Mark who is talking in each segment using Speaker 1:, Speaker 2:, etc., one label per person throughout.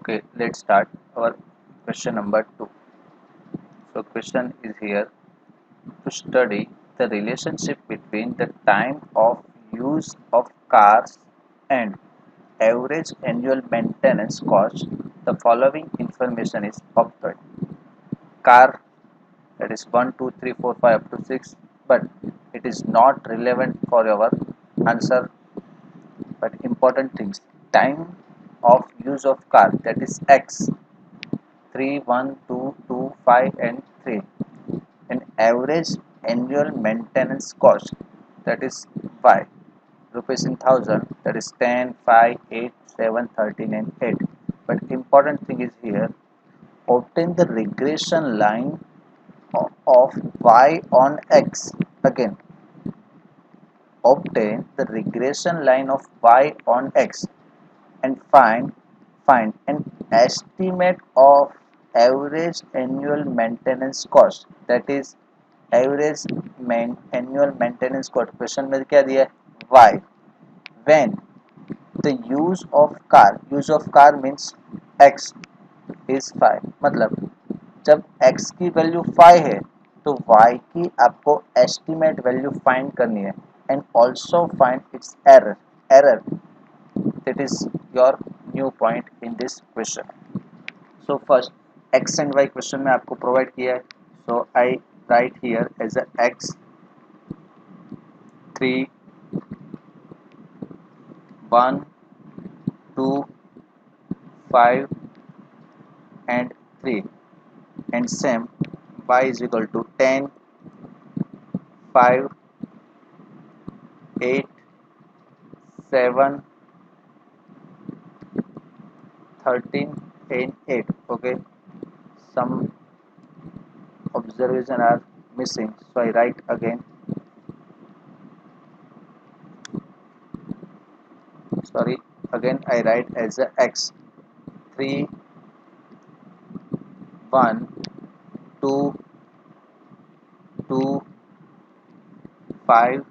Speaker 1: Okay, let's start our question number 2. So question is here to study the relationship between the time of use of cars and average annual maintenance cost. The following information is obtained. Car, that is 1, 2, 3, 4, 5 up to 6, but it is not relevant for our answer. But important things, time of use of car, that is X, 3, 1, 2, 2, 5 and 3, and average annual maintenance cost, that is Y, rupees in thousand, that is 10, 5, 8, 7, 13 and 8. But important thing is here, obtain the regression line of Y on X. Again, obtain the regression line of Y on X and find an estimate of average annual maintenance cost, that is average annual maintenance cost question में क्या दिया है Y when the use of car means X is 5, मतलब जब x की value 5 है तो Y की आपको एस्टिमेट वैल्यू फाइंड करनी है and also find its error that is your new point in this question. So first X and Y question में आपको प्रोवाइड किया है. So I write here as a x 3 1 2 5 and 3 and same y is equal to 10 5 8 7 13 and 8. Okay, some observation are missing, so I write again. Sorry, again I write as a x 3 1 2 2 5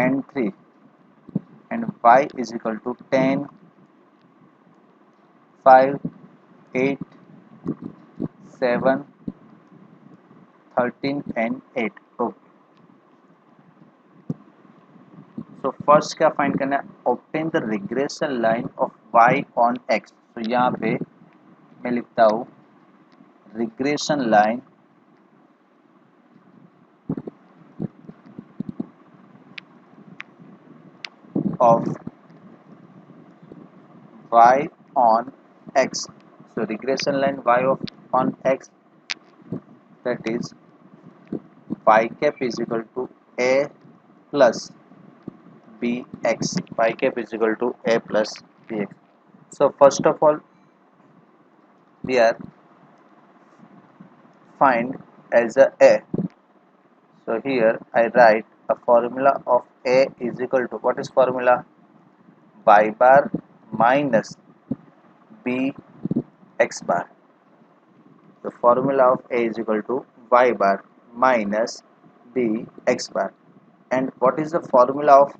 Speaker 1: and 3 and y is equal to 10 5 8 7 13 and 8. Okay. So first क्या find करना है, obtain the regression line of y on x. तो यहाँ पे मैं लिखता हूँ regression line of y on x. So regression line y of on x, that is y cap is equal to a plus bx. Y cap is equal to a plus bx. So first of all we are find as a. So here I write a formula of a is equal to, what is formula, y bar minus b x bar. The formula of a is equal to y bar minus b x bar. And what is the formula of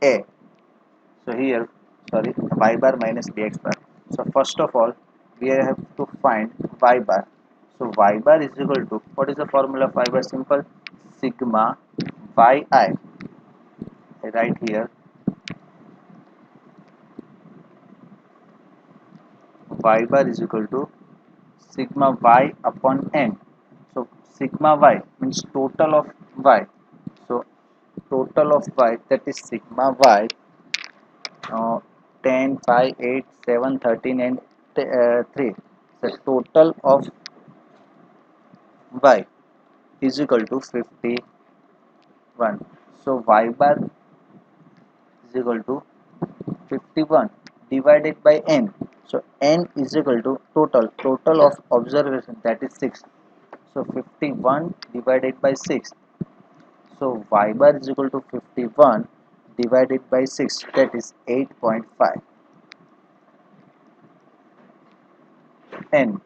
Speaker 1: a? So here, sorry, y bar minus b x bar. So first of all we have to find y bar. So y bar is equal to, what is the formula of y bar? Simple, sigma yi. I write here y bar is equal to sigma y upon n. So sigma y means total of y. So total of y, that is sigma y, 10, 5, 8, 7, 13 and 3. The total of y is equal to 51. So y bar is equal to 51 divided by n. So n is equal to total of observation, that is 6. So 51 divided by 6. So y bar is equal to 51 divided by 6, that is 8.5 n.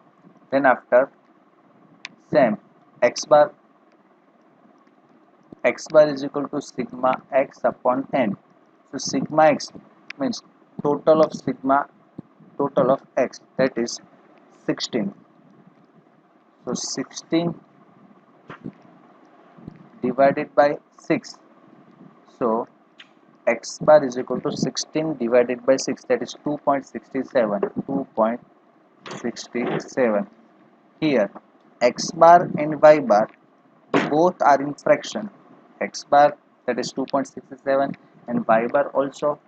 Speaker 1: Then after same x bar is equal to sigma x upon n. So sigma x means total of sigma total of x, that is 16. So 16 divided by 6. So x bar is equal to 16 divided by 6, that is 2.67. 2.67. Here x bar and y bar both are in fraction. X bar, that is 2.67, and y bar also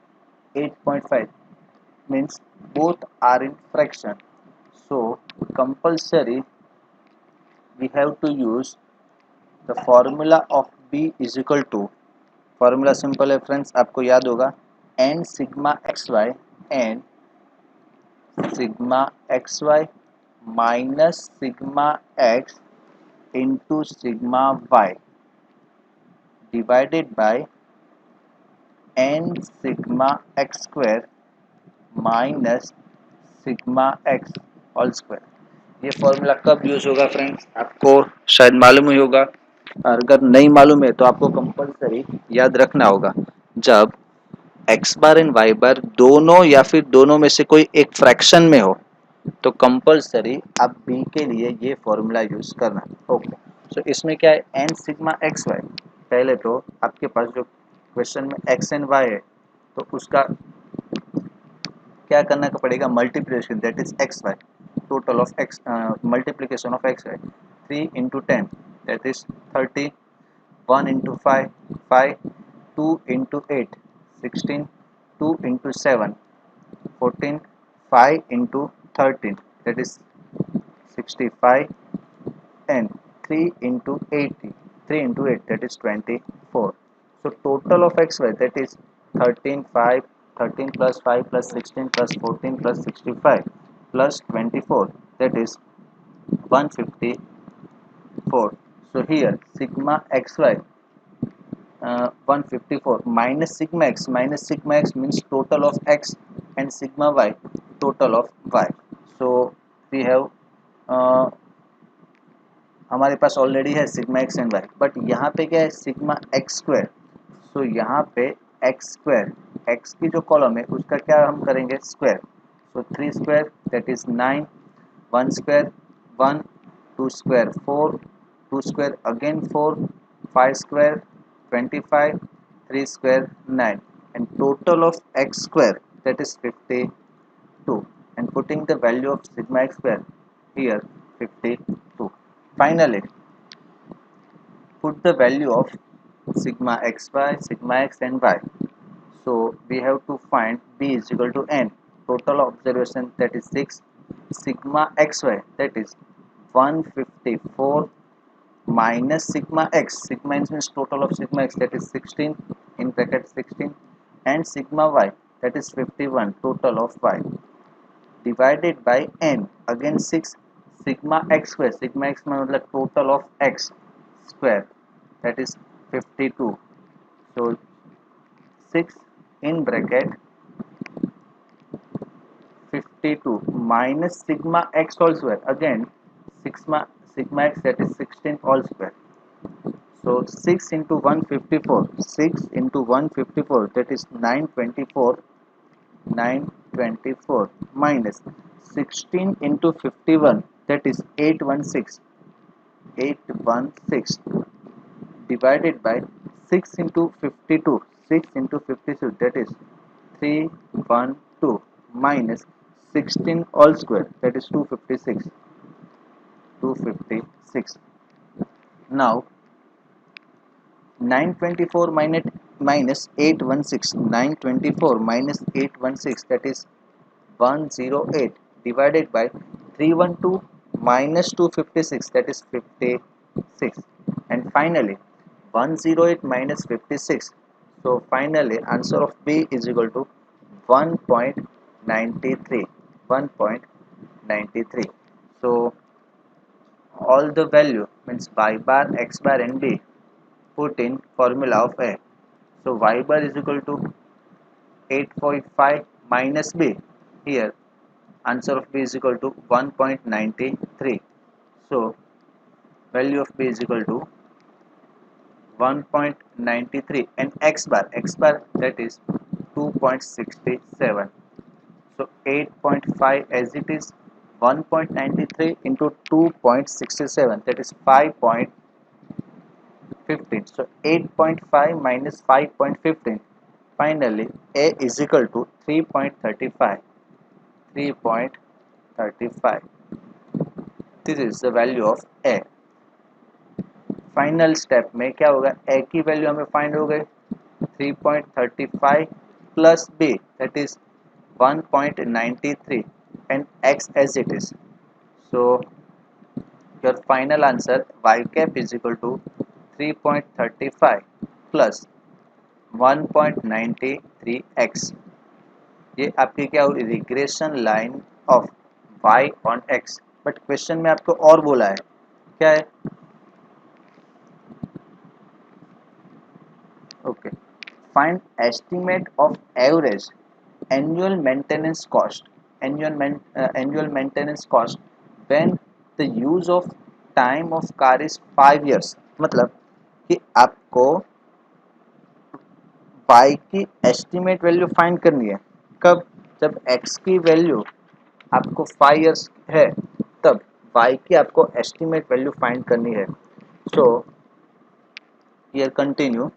Speaker 1: 8.5, means both are in fraction. So compulsory we have to use the formula of b is equal to, formula simple है friends, आपको याद होगा, n sigma X Y, n sigma X Y minus sigma X into sigma Y divided by n sigma X square minus sigma X all square. ये formula कब use होगा friends, आपको शायद मालूम ही होगा, और अगर नहीं मालूम है तो आपको कंपलसरी याद रखना होगा। जब एक्स बार एंड वाई बार दोनों या फिर दोनों में से कोई एक फ्रैक्शन में हो तो कंपलसरी आप बी के लिए ये फॉर्मूला यूज करना। ओके, सो इसमें क्या है, एन सिग्मा एक्स वाई, पहले तो आपके पास जो क्वेश्चन में एक्स एंड वाई है तो उसका क्या करना का पड़ेगा, multiplication, that is X Y, total of X, multiplication of X Y, 3 into 10 that is 30, 1 into 5, 5, 2 into 8, 16, 2 into 7, 14, 5 into 13, that is 65, and 3 into 80, 3 into 8, that is 24. So total of xy, that is 13, 5, 13 plus 5 plus 16 plus 14 plus 65 plus 24, that is 154. So here sigma xy 154 minus sigma x means total of x, and sigma y total of y. So we have हमारे पास already है sigma X and Y, but यहाँ पे क्या है sigma X square. सो यहाँ पे x square, x की जो कॉलम है उसका क्या हम करेंगे square. So 3 square that is 9, 1 square 1, 2 square 4, 2 square again 4, 5 square 25, 3 square 9, and total of x square, that is 52, and putting the value of sigma x square here 52. Finally put the value of sigma xy, sigma x and y. So we have to find b is equal to n, total observation that is 6, sigma xy that is 154 minus sigma x, sigma x means total of sigma x, that is 16 in bracket 16, and sigma y that is 51, total of y, divided by n, again 6, sigma x square, sigma x मतलब total of x square, that is 52. So 6 in bracket 52 minus sigma x whole square, again sigma x that is 16 all square. So 6 into 154, 6 into 154 that is 924, 924 minus 16 into 51 that is 816, 816 divided by 6 into 52, 6 into 52 that is 312 minus 16 all square, that is 256, 256. Now 924 minus 816, 924 minus 816 that is 108 divided by 312 minus 256 that is 56, and finally 108 minus 56. So finally answer of B is equal to 1.93, 1.93. So all the value means y bar, x bar and b put in formula of A. So y bar is equal to 8.5 minus b, here answer of b is equal to 1.93. So value of b is equal to 1.93, and x bar that is 2.67. So 8.5 as it is 1.93 into 2.67, that is 5.15. So 8.5 minus 5.15. Finally, A is equal to 3.35. 3.35. This is the value of A. Final step में क्या होगा, A की value हमें find हो गई 3.35 plus B that is 1.93 and X as it is. So your final answer y cap is equal to 3.35 plus 1.93x. ये आपकी क्या हुई, regression line of y on x. But question में आपको और बोला है, क्या है, okay, find estimate of average annual maintenance cost, annual maintenance cost when the use of time of car is 5 years. मतलब कि आपको y की एस्टिमेट वैल्यू फाइंड करनी है, कब, जब x की वैल्यू आपको 5 years है तब y की आपको एस्टिमेट वैल्यू फाइंड करनी है. So here continue.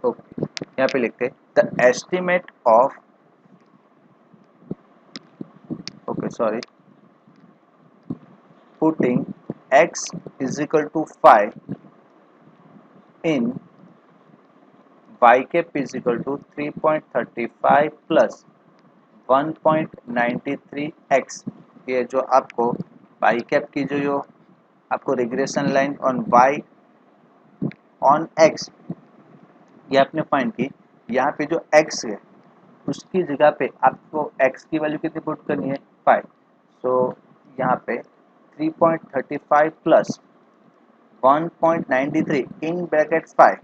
Speaker 1: ओके, यहाँ पे लिखते the estimate of, okay sorry, putting x is equal to 5 in y cap is equal to 3.35 plus 1.93x. ये जो आपको y cap की जो आपको regression line on y on x ये आपने फाइंड की. यहाँ पे जो x है उसकी जगह पे आपको x की वैल्यू कितनी पुट करनी है, 5. सो यहाँ पे 3.35 plus 1.93 in bracket 5.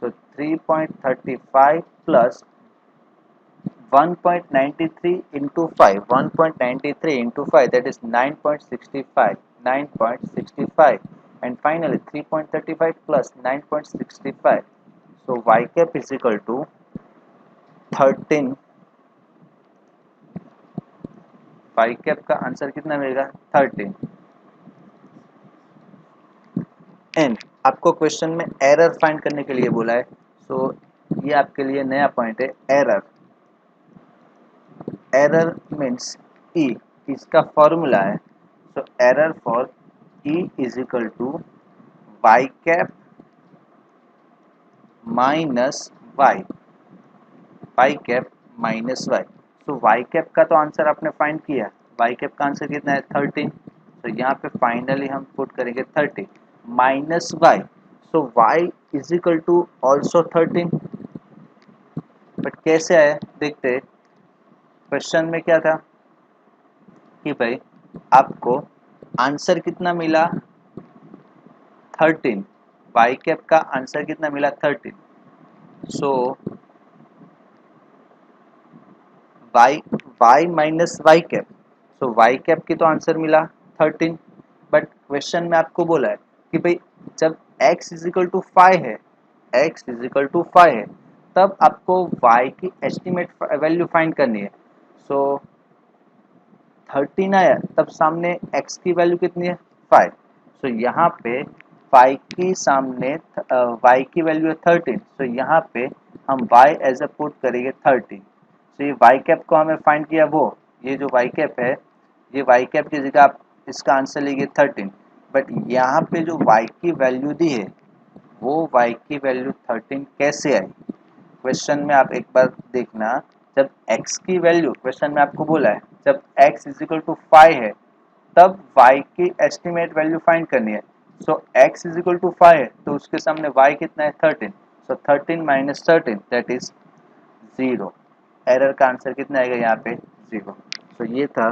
Speaker 1: So 3.35 plus 1.93 into 5. 1.93 into 5, that is 9.65. 9.65. And finally 3.35 plus 9.65. So y cap is equal to 13. y cap का आंसर कितना मिलेगा, 13. एंड आपको क्वेश्चन में एरर फाइंड करने के लिए बोला है. सो ये आपके लिए नया पॉइंट है, एरर. एरर मीन्स ई, इसका फॉर्मूला है. So error for E is equal to Y cap minus Y, Y cap minus Y. So Y cap का तो आंसर आपने फाइंड किया, वाई कैप का आंसर कितना है, 13. तो यहाँ पे फाइनली हम पुट करेंगे 30 minus Y. So Y is equal to also 13. But कैसे आया देखते हैं. क्वेश्चन में क्या था कि भाई आपको आंसर कितना मिला, 13. वाई कैप का आंसर कितना मिला, 13. सो वाई माइनस वाई कैप. सो वाई कैप की तो आंसर मिला 13. बट क्वेश्चन में आपको बोला है कि भाई जब x इज इक्वल टू 5 है, x इज इक्वल टू 5 है, तब आपको y की एस्टिमेट वैल्यू फाइंड करनी है. सो 13 आया तब सामने x की वैल्यू कितनी है, 5. सो यहाँ पे 5 की सामने y की वैल्यू है 13. सो यहाँ पे हम y एज अ पुट करेंगे 13. सो ये y कैप को हमें फाइंड किया, वो ये जो y कैप है, ये y कैप की जगह आप इसका आंसर लीजिए 13. बट यहाँ पे जो y की वैल्यू दी है वो y की वैल्यू 13 कैसे आई. क्वेश्चन में आप एक बार देखना, जब x की वैल्यू, क्वेश्चन में आपको बोला है जब x इज इक्वल टू 5 है तब y की एस्टिमेट वैल्यू फाइंड करनी है. सो x इज इक्वल टू 5 है तो उसके सामने y कितना है, 13. सो 13 माइनस 13 दैट इज 0. एरर का आंसर कितना आएगा यहाँ पे, 0. सो ये था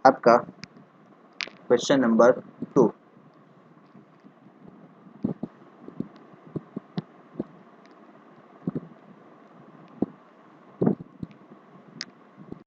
Speaker 1: आपका क्वेश्चन नंबर 2.